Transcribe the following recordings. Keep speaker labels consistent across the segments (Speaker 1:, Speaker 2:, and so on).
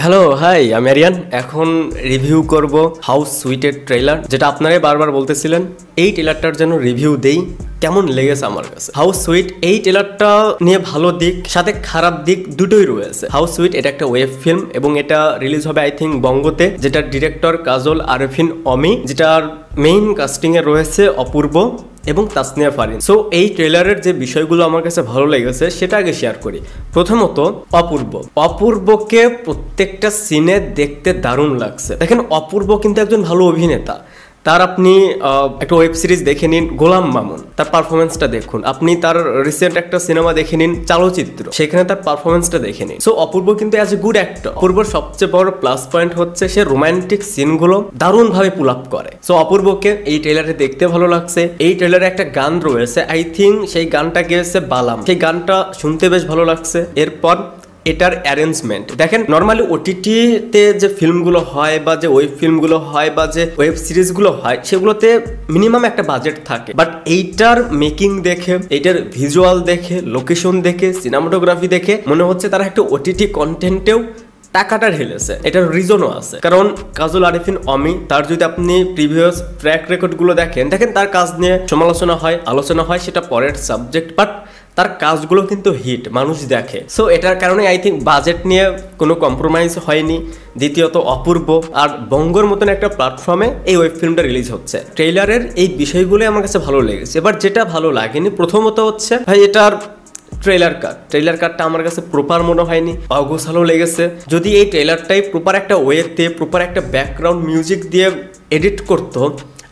Speaker 1: Hello hi, আমি আরিয়ান। এখন review করব হাউস সুইটের ট্রেলার, যেটা আপনারাই বারবার বলতেছিলেন এই ট্রেলারটার জন্য রিভিউ দেই। কেমন লেগেছে আমার কাছে হাউস সুইট? এই ট্রেলারটা নিয়ে ভালো দিক সাথে খারাপ দিক দুটোই রয়েছে। হাউস সুইট এটা একটা ওয়েব ফিল্ম এবং এটা রিলিজ হবে আই থিঙ্ক বঙ্গতে, যেটার ডিরেক্টর কাজল আরফিন অমি, যেটার মেইন কাস্টিং এ রয়েছে অপূর্ব এবং তাসনিয়া ফারিন। সো এই ট্রেলারের যে বিষয়গুলো আমার কাছে ভালো লেগেছে সেটা আগে শেয়ার করি। প্রথমত অপূর্বকে প্রত্যেকটা সিনে দেখতে দারুণ লাগছে। দেখেন, অপূর্ব কিন্তু একজন ভালো অভিনেতা। তার আপনি একটা ওয়েব সিরিজ দেখে নিন গোলাম মামুন, তার পারফরমেন্সটা দেখুন। আপনি তার রিসেন্ট একটা সিনেমা দেখে নিন চালচিত্র, সেখানে তার পারফরমেন্সটা দেখে নিন। সো অপূর্ব কিন্তু অ্যাজ এ গুড অ্যাক্টর। অপূর্বর সবচেয়ে বড় প্লাস পয়েন্ট হচ্ছে সে রোমান্টিক সিনগুলো দারুণ ভাবে পুল আপ করে। সো অপূর্বকে এই ট্রেলারে দেখতে ভালো লাগছে। এই ট্রেলারে একটা গান রয়েছে, আই থিঙ্ক সেই গানটা গেয়েছে বালাম। সেই গানটা শুনতে বেশ ভালো লাগছে। এরপর এটার অ্যারেঞ্জমেন্ট দেখেন, নর্মালি ওটিটিতে যে ফিল্মগুলো হয় বা যে ওয়েব ফিল্মগুলো হয় বা যে ওয়েব সিরিজগুলো হয় সেগুলোতে মিনিমাম একটা বাজেট থাকে, বাট এইটার মেকিং দেখে, এইটার ভিজুয়াল দেখে, লোকেশন দেখে, সিনেমাটোগ্রাফি দেখে মনে হচ্ছে তারা একটা ওটিটি কন্টেন্টেও টাকাটা ঢেলেছে। এটার রিজনও আছে, কারণ কাজল আরিফিন অমি, তার যদি আপনি প্রিভিয়াস ট্র্যাক রেকর্ডগুলো দেখেন তার কাজ নিয়ে সমালোচনা হয়, আলোচনা হয়, সেটা পরের সাবজেক্ট, বাট তার কাজগুলো কিন্তু হিট, মানুষ দেখে। সো এটার কারণে আই থিঙ্ক বাজেট নিয়ে কোনো কম্প্রোমাইজ হয়নি। দ্বিতীয়ত অপূর্ব আর বঙ্গর মতন একটা প্ল্যাটফর্মে এই ওয়েব ফিল্মটা রিলিজ হচ্ছে। ট্রেইলারের এই বিষয়গুলোই আমার কাছে ভালো লেগেছে। এবার যেটা ভালো লাগেনি, প্রথমত হচ্ছে ভাই এটার ট্রেলার কাটটা আমার কাছে প্রপার মনে হয়নি, অগোছালো লেগেছে। যদি এই ট্রেলারটাই প্রপার একটা ওয়েতে, প্রপার একটা ব্যাকগ্রাউন্ড মিউজিক দিয়ে এডিট করতো,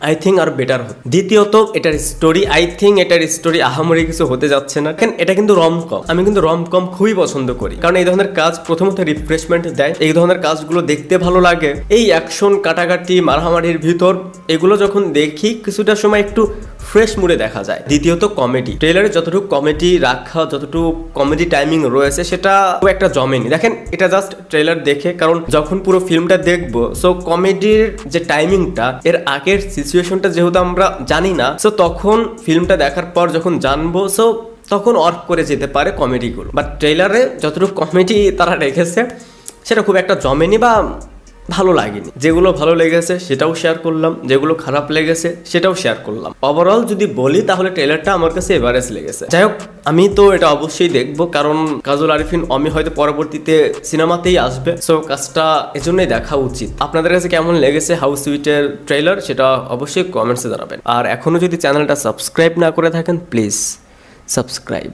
Speaker 1: আই থিঙ্ক আর বেটার হতো। দ্বিতীয়ত এটার স্টোরি, আই থিঙ্ক এটার স্টোরি আহামরি কিছু হতে যাচ্ছে না। কেন, এটা কিন্তু রমকম। আমি কিন্তু রমকম খুবই পছন্দ করি, কারণ এই ধরনের কাজ প্রথমত রিফ্রেশমেন্ট দেয়। এই ধরনের কাজগুলো দেখতে ভালো লাগে। এই অ্যাকশন, কাটাকাটি, মারামারির ভিতর এগুলো যখন দেখি কিছুটা সময় একটু ফ্রেশ মুডে দেখা যায়। দ্বিতীয়ত কমেডি, ট্রেলারে যতটুকু কমেডি রাখা, যতটুকু কমেডি টাইমিং রয়েছে সেটা একটা জমেনি। দেখেন, এটা জাস্ট ট্রেলার দেখে, কারণ যখন পুরো ফিল্মটা দেখবো, সো কমেডির যে টাইমিংটা, এর আগের সিচুয়েশনটা যেহেতু আমরা জানি না, সো তখন ফিল্মটা দেখার পর যখন জানবো, সো তখন অর্ক করে যেতে পারে কমেডিগুলো। বাট ট্রেলারে যতটুকু কমেডি তারা রেখেছে সেটা খুব একটা জমেনি বা ভালো লাগেনি। যেগুলো ভালো লেগেছে সেটাও শেয়ার করলাম, যেগুলো খারাপ লেগেছে সেটাও শেয়ার করলাম। ওভারঅল যদি বলি তাহলে ট্রেলারটা আমার কাছে এভারেজ লেগেছে। যাই হোক, আমি তো এটা অবশ্যই দেখবো, কারণ কাজল আরিফিন অমি হয়তো পরবর্তীতে সিনেমাতেই আসবে। সো কাজটা এজন্যই দেখা উচিত। আপনাদের কাছে কেমন লেগেছে হাউস সুইটের ট্রেলার সেটা অবশ্যই কমেন্টসে জানাবেন। আর এখনো যদি চ্যানেলটা সাবস্ক্রাইব না করে থাকেন, প্লিজ সাবস্ক্রাইব।